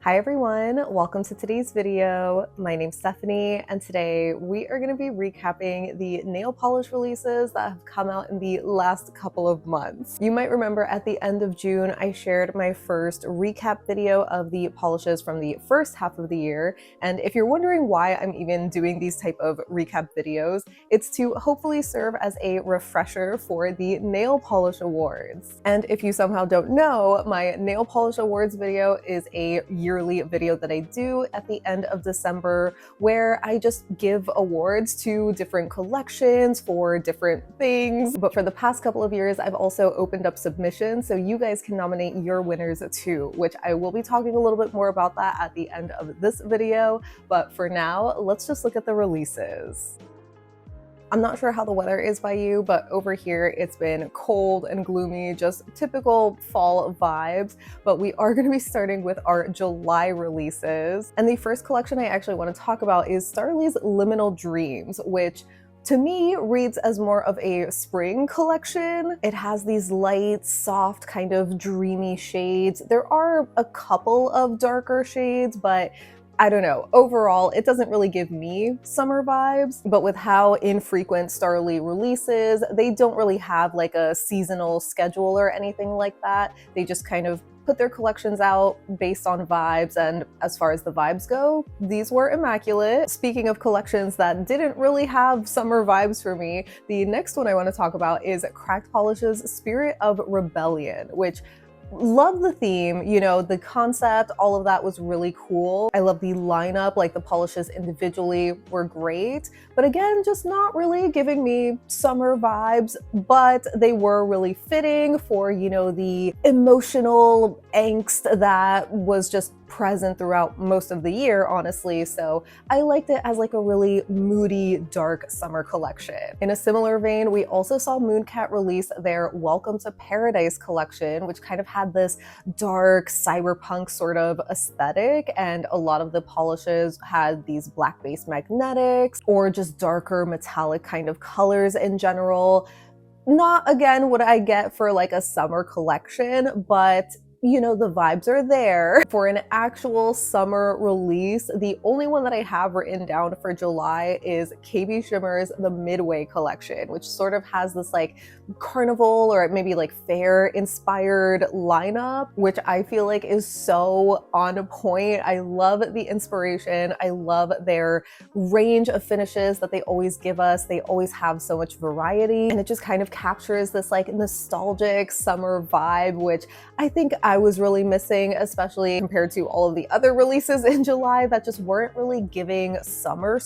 Hi everyone, welcome to today's video. My name's Stephanie and today we are going to be recapping the nail polish releases that have come out in the last couple of months. You might remember at the end of June I shared my first recap video of the polishes from the first half of the year, and if you're wondering why I'm even doing these type of recap videos, it's to hopefully serve as a refresher for the nail polish awards. And if you somehow don't know, my nail polish awards video is a yearly video that I do at the end of December where I just give awards to different collections for different things. But for the past couple of years, I've also opened up submissions so you guys can nominate your winners too, which I will be talking a little bit more about that at the end of this video. But for now, let's just look at the releases. I'm not sure how the weather is by you, but over here it's been cold and gloomy, just typical fall vibes. But we are going to be starting with our July releases. And the first collection I actually want to talk about is Starly's Liminal Dreams, which to me reads as more of a spring collection. It has these light, soft, kind of dreamy shades. There are a couple of darker shades, but I don't know, overall, it doesn't really give me summer vibes, but with how infrequent Starly releases, they don't really have like a seasonal schedule or anything like that. They just kind of put their collections out based on vibes, and as far as the vibes go, these were immaculate. Speaking of collections that didn't really have summer vibes for me, the next one I want to talk about is Cracked Polish's Spirit of Rebellion, which love the theme, you know, the concept, all of that was really cool. I love the lineup, like the polishes individually were great, but again, just not really giving me summer vibes, but they were really fitting for, you know, the emotional angst that was just present throughout most of the year, honestly. So I liked it as like a really moody, dark summer collection. In a similar vein, we also saw Mooncat release their Welcome to Paradise collection, which kind of had this dark cyberpunk sort of aesthetic, and a lot of the polishes had these black-based magnetics or just darker metallic kind of colors in general. Not, again, what I get for like a summer collection, but you know, the vibes are there. For an actual summer release, the only one that I have written down for July is KB Shimmer's The Midway collection, which sort of has this like carnival or maybe like fair inspired lineup, which I feel like is so on point. I love the inspiration. I love their range of finishes that they always give us. They always have so much variety, and it just kind of captures this like nostalgic summer vibe, which I think I was really missing, especially compared to all of the other releases in July that just weren't really giving summer.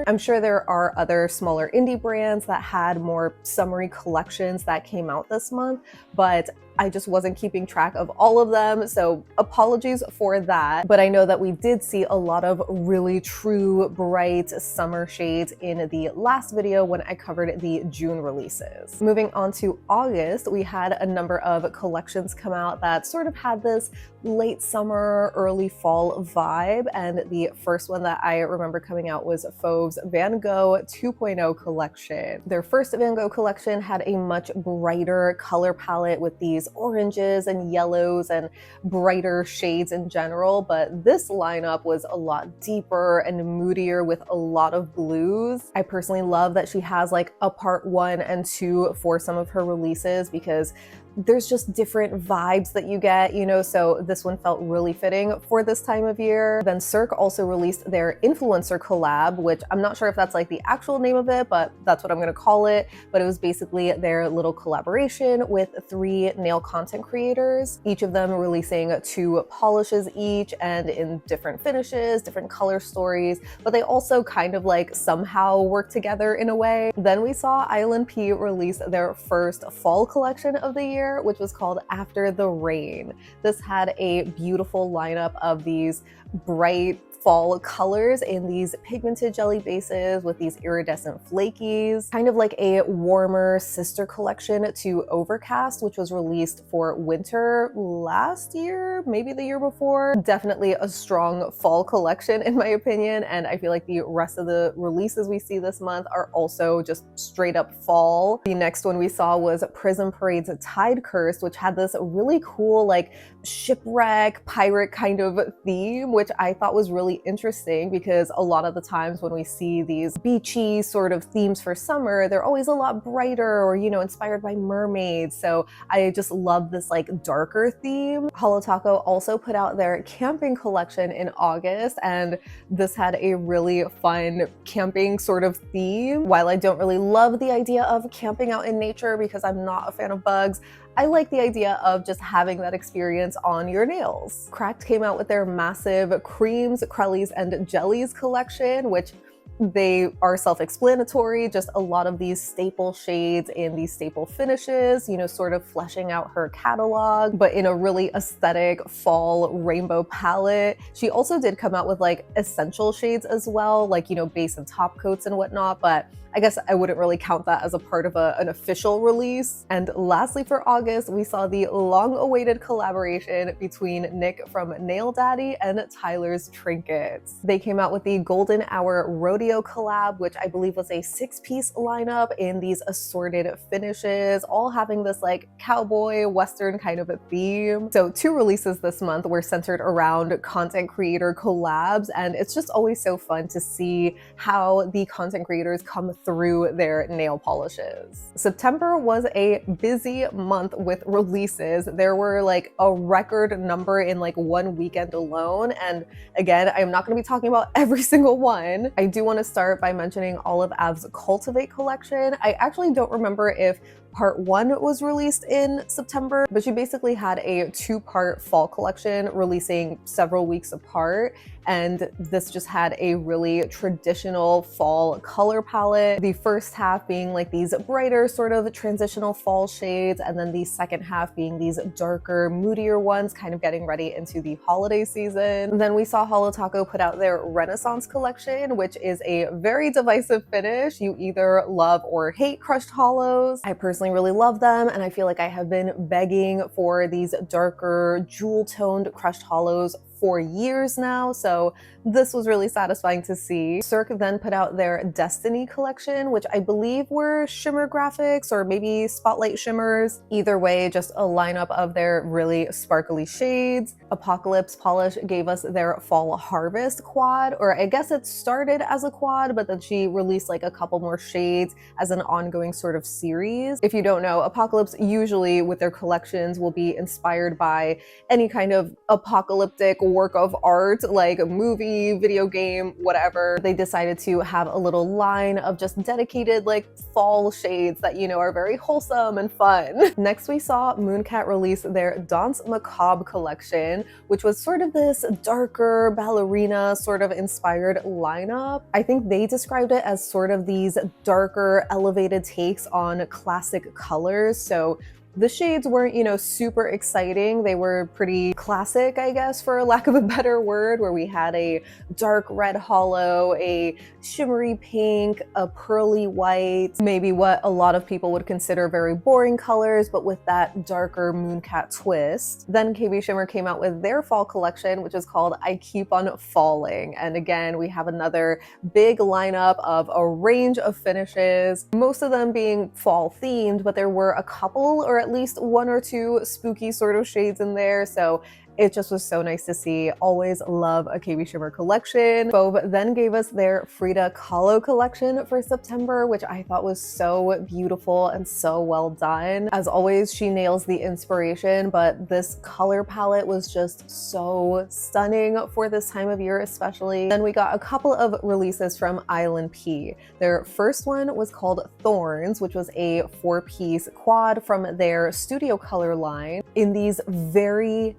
I'm sure there are other smaller indie brands that had more summery collections that came out this month, but I just wasn't keeping track of all of them, so apologies for that. But I know that we did see a lot of really true bright summer shades in the last video when I covered the June releases. Moving on to August, we had a number of collections come out that sort of had this late summer, early fall vibe, and the first one that I remember coming out was Fauve's Van Gogh 2.0 collection. Their first Van Gogh collection had a much brighter color palette with these oranges and yellows and brighter shades in general, but this lineup was a lot deeper and moodier with a lot of blues. I personally love that she has like a part 1 and 2 for some of her releases because there's just different vibes that you get, you know, so this one felt really fitting for this time of year. Then Cirque also released their influencer collab, which I'm not sure if that's like the actual name of it, but that's what I'm gonna call it. But it was basically their little collaboration with 3 nail content creators, each of them releasing 2 polishes each and in different finishes, different color stories, but they also kind of like somehow work together in a way. Then we saw Island P release their first fall collection of the year, which was called After the Rain. This had a beautiful lineup of these bright fall colors in these pigmented jelly bases with these iridescent flakies, kind of like a warmer sister collection to Overcast, which was released for winter last year, maybe the year before. Definitely a strong fall collection in my opinion, and I feel like the rest of the releases we see this month are also just straight up fall. The next one we saw was Prism Parade's Tie Tide Cursed, which had this really cool like shipwreck pirate kind of theme, which I thought was really interesting because a lot of the times when we see these beachy sort of themes for summer, they're always a lot brighter or, you know, inspired by mermaids. So I just love this like darker theme. Holo Taco also put out their camping collection in August, and this had a really fun camping sort of theme. While I don't really love the idea of camping out in nature because I'm not a fan of bugs, I like the idea of just having that experience on your nails. Cracked came out with their massive creams, crellies, and jellies collection, which they are self-explanatory, just a lot of these staple shades and these staple finishes, you know, sort of fleshing out her catalog, but in a really aesthetic fall rainbow palette. She also did come out with like essential shades as well, like, you know, base and top coats and whatnot, but I guess I wouldn't really count that as a part of an official release. And lastly for August, we saw the long-awaited collaboration between Nick from Nail Daddy and Tyler's Trinkets. They came out with the Golden Hour Rodeo collab, which I believe was a 6-piece lineup in these assorted finishes, all having this like cowboy western kind of a theme. So 2 releases this month were centered around content creator collabs, and it's just always so fun to see how the content creators come through their nail polishes. September was a busy month with releases. There were like a record number in like one weekend alone. And again, I'm not going to be talking about every single one. I do want to start by mentioning Olive Ave's Cultivate collection. I actually don't remember if Part 1 was released in September, but she basically had a 2-part fall collection releasing several weeks apart. And this just had a really traditional fall color palette. The first half being like these brighter sort of transitional fall shades, and then the second half being these darker, moodier ones, kind of getting ready into the holiday season. Then we saw Holo Taco put out their Renaissance collection, which is a very divisive finish. You either love or hate crushed hollows. I personally really love them, and I feel like I have been begging for these darker, jewel-toned crushed hollows for years now, so this was really satisfying to see. Cirque then put out their Destiny collection, which I believe were shimmer graphics or maybe spotlight shimmers. Either way, just a lineup of their really sparkly shades. Apocalypse Polish gave us their Fall Harvest quad, or I guess it started as a quad, but then she released like a couple more shades as an ongoing sort of series. If you don't know, Apocalypse usually with their collections will be inspired by any kind of apocalyptic work of art, like a movie, video game, whatever. They decided to have a little line of just dedicated like fall shades that, you know, are very wholesome and fun. Next we saw Mooncat release their Danse Macabre collection, which was sort of this darker ballerina sort of inspired lineup. I think they described it as sort of these darker elevated takes on classic colors. So the shades weren't, you know, super exciting. They were pretty classic, I guess, for lack of a better word, where we had a dark red holo, a shimmery pink, a pearly white, maybe what a lot of people would consider very boring colors, but with that darker Mooncat twist. Then KB Shimmer came out with their fall collection, which is called I Keep on Falling. And again, we have another big lineup of a range of finishes, most of them being fall themed, but there were a couple or at least 1 or 2 spooky sort of shades in there. So it just was so nice to see. Always love a KB Shimmer collection. Fauve then gave us their Frida Kahlo collection for September, which I thought was so beautiful and so well done. As always, she nails the inspiration, but this color palette was just so stunning for this time of year especially. Then we got a couple of releases from Island P. Their first one was called Thorns, which was a 4-piece quad from their Studio Color line in these very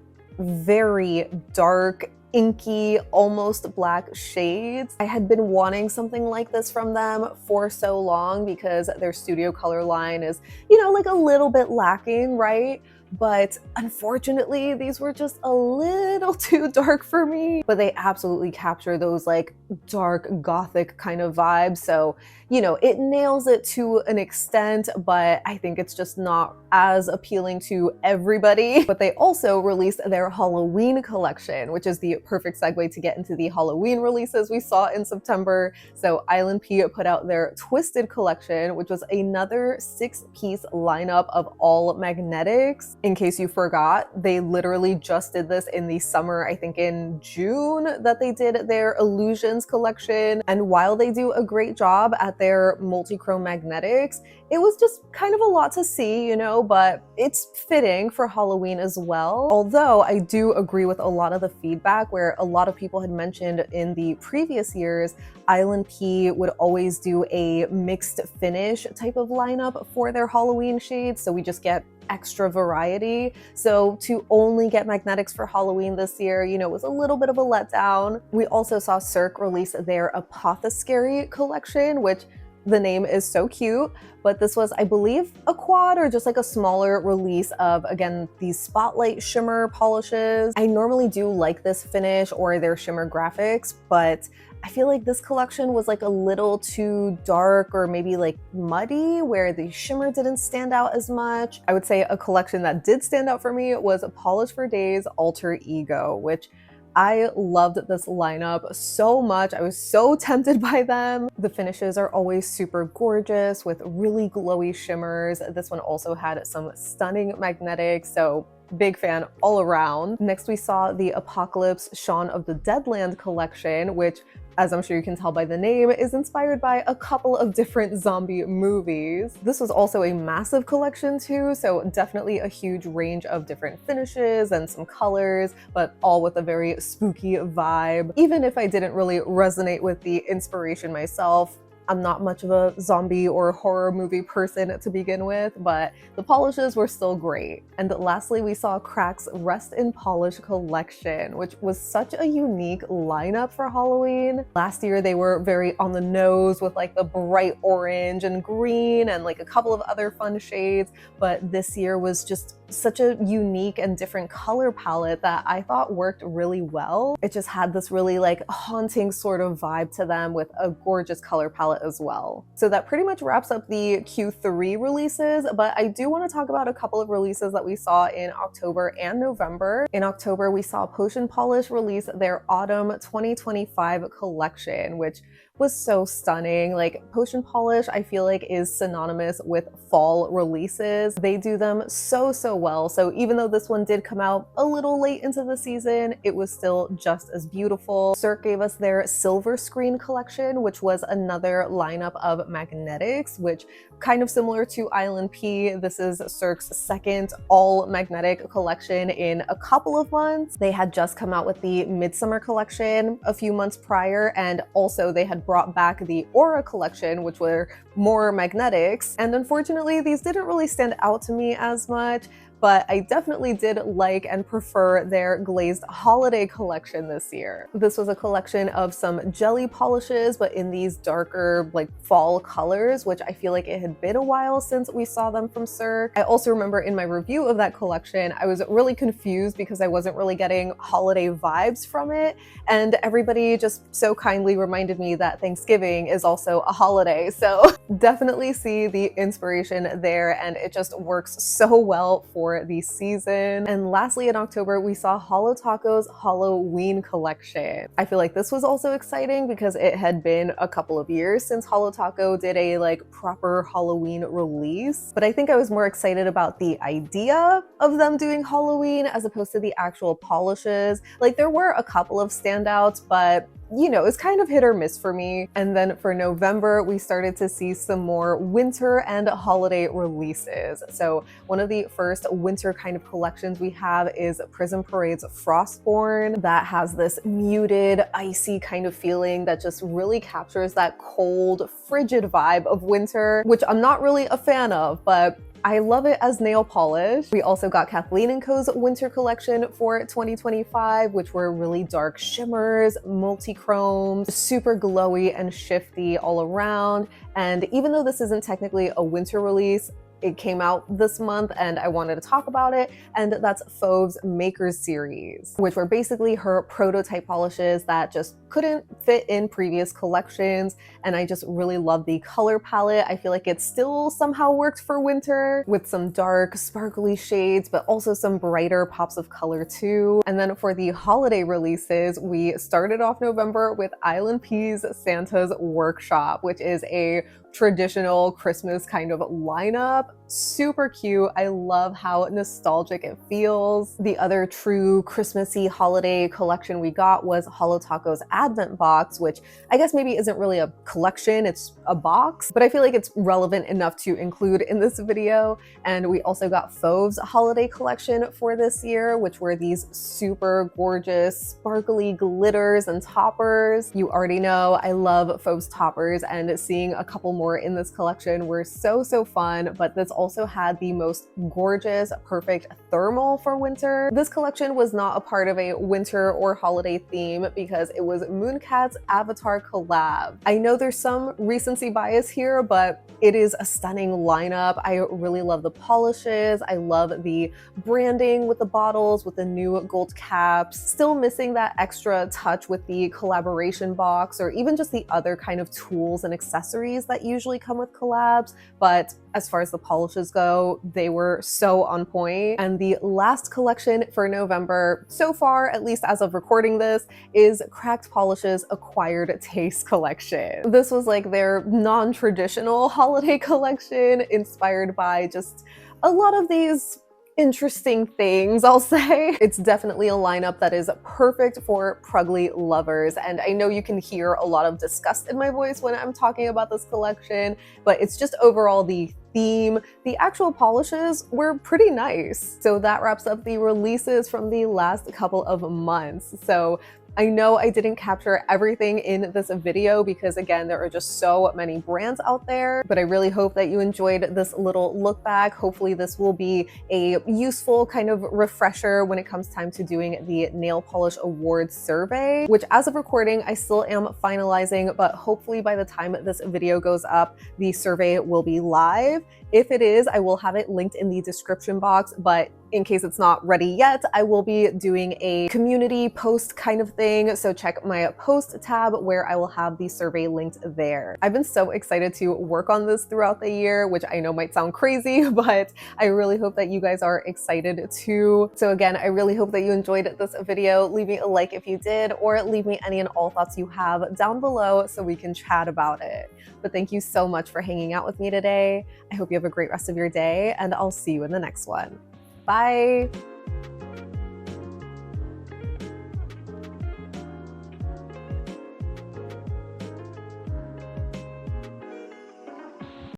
dark, inky, almost black shades. I had been wanting something like this from them for so long because their Studio Color line is, you know, like a little bit lacking, right? but unfortunately these were just a little too dark for me. But they absolutely capture those like dark gothic kind of vibes, so you know, it nails it to an extent, but I think it's just not as appealing to everybody. But they also released their Halloween collection, which is the perfect segue to get into the Halloween releases we saw in September. So Island P put out their Twisted collection, which was another 6-piece lineup of all magnetics. In case you forgot, they literally just did this in the summer, I think in June, that they did their Illusions collection. And while they do a great job at their multi-chrome magnetics, it was just kind of a lot to see, you know, but it's fitting for Halloween as well. Although I do agree with a lot of the feedback where a lot of people had mentioned in the previous years, Island P would always do a mixed finish type of lineup for their Halloween shades, so we just get extra variety. So to only get magnetics for Halloween this year, you know, was a little bit of a letdown. We also saw Cirque release their Apothecary collection, which the name is so cute, but this was, I believe, a quad or just like a smaller release of, again, these spotlight shimmer polishes. I normally do like this finish or their shimmer graphics, but I feel like this collection was like a little too dark or maybe like muddy, where the shimmer didn't stand out as much. I would say a collection that did stand out for me was Polish for Days Alter Ego, which I loved this lineup so much. I was so tempted by them. The finishes are always super gorgeous with really glowy shimmers. This one also had some stunning magnetics, so big fan all around. Next, we saw the Apocalypse Shaun of the Deadland collection, which, as I'm sure you can tell by the name, is inspired by a couple of different zombie movies. This was also a massive collection too, so definitely a huge range of different finishes and some colors, but all with a very spooky vibe. Even if I didn't really resonate with the inspiration myself, I'm not much of a zombie or horror movie person to begin with, but the polishes were still great. And lastly, we saw Crack's Rest in Polish collection, which was such a unique lineup for Halloween. Last year, they were very on the nose with like the bright orange and green and like a couple of other fun shades, but this year was just such a unique and different color palette that I thought worked really well. It just had this really like haunting sort of vibe to them with a gorgeous color palette as well. So that pretty much wraps up the Q3 releases, but I do want to talk about a couple of releases that we saw in October and November. In October, we saw Potion Polish release their Autumn 2025 collection, which was so stunning. Like, Potion Polish, I feel like, is synonymous with fall releases. They do them so well. So even though this one did come out a little late into the season, it was still just as beautiful. Cirque gave us their Silver Screen collection, which was another lineup of magnetics, which kind of similar to Island P. This is Cirque's second all magnetic collection in a couple of months. They had just come out with the Midsummer collection a few months prior, and also they had brought back the Aura collection, which were more magnetics. And unfortunately, these didn't really stand out to me as much, but I definitely did like and prefer their glazed holiday collection this year. This was a collection of some jelly polishes, but in these darker, like, fall colors, which I feel like it had been a while since we saw them from Cirque. I also remember in my review of that collection, I was really confused because I wasn't really getting holiday vibes from it, and everybody just so kindly reminded me that Thanksgiving is also a holiday, so definitely see the inspiration there, and it just works so well for the season. And lastly, in October, we saw Holo Taco's Halloween collection. I feel like this was also exciting because it had been a couple of years since Holo Taco did a like proper Halloween release, but I think I was more excited about the idea of them doing Halloween as opposed to the actual polishes. Like, there were a couple of standouts, but you know, it's kind of hit or miss for me. And then for November, we started to see some more winter and holiday releases. So one of the first winter kind of collections we have is Prison Parade's Frostborn, that has this muted, icy kind of feeling that just really captures that cold, frigid vibe of winter, which I'm not really a fan of, but I love it as nail polish. We also got Kathleen & Co.'s winter collection for 2025, which were really dark shimmers, multi-chromes, super glowy and shifty all around. And even though this isn't technically a winter release, it came out this month and I wanted to talk about it, and that's Fauve's Makers series, which were basically her prototype polishes that just couldn't fit in previous collections, and I just really love the color palette. I feel like it still somehow worked for winter with some dark, sparkly shades, but also some brighter pops of color too. And then for the holiday releases, we started off November with Island P's Santa's Workshop, which is a traditional Christmas kind of lineup. Super cute. I love how nostalgic it feels. The other true Christmassy holiday collection we got was Holo Taco's Advent Box, which I guess maybe isn't really a collection, it's a box, but I feel like it's relevant enough to include in this video. And we also got Fauve's holiday collection for this year, which were these super gorgeous, sparkly glitters and toppers. You already know I love Fauve's toppers, and seeing a couple more in this collection were so fun, but this also had the most gorgeous, perfect thermal for winter. This collection was not a part of a winter or holiday theme because it was Mooncat's Avatar collab. I know there's some recency bias here, but it is a stunning lineup. I really love the polishes. I love the branding with the bottles, with the new gold caps. Still missing that extra touch with the collaboration box or even just the other kind of tools and accessories that usually come with collabs, but as far as the polishes go, they were so on point. And the last collection for November, so far, at least as of recording this, is Cracked Polish's Acquired Taste collection. This was like their non-traditional holiday collection, inspired by just a lot of these interesting things, I'll say. It's definitely a lineup that is perfect for Prugly lovers, and I know you can hear a lot of disgust in my voice when I'm talking about this collection, but it's just overall the theme. The actual polishes were pretty nice. So that wraps up the releases from the last couple of months. So I know I didn't capture everything in this video because, again, there are just so many brands out there, but I really hope that you enjoyed this little look back. Hopefully this will be a useful kind of refresher when it comes time to doing the Nail Polish Awards survey, which as of recording, I still am finalizing, but hopefully by the time this video goes up, the survey will be live. If it is, I will have it linked in the description box, but in case it's not ready yet, I will be doing a community post kind of thing. So check my post tab where I will have the survey linked there. I've been so excited to work on this throughout the year, which I know might sound crazy, but I really hope that you guys are excited too. So again, I really hope that you enjoyed this video. Leave me a like if you did, or leave me any and all thoughts you have down below so we can chat about it. But thank you so much for hanging out with me today. I hope you have a great rest of your day, and I'll see you in the next one. Bye!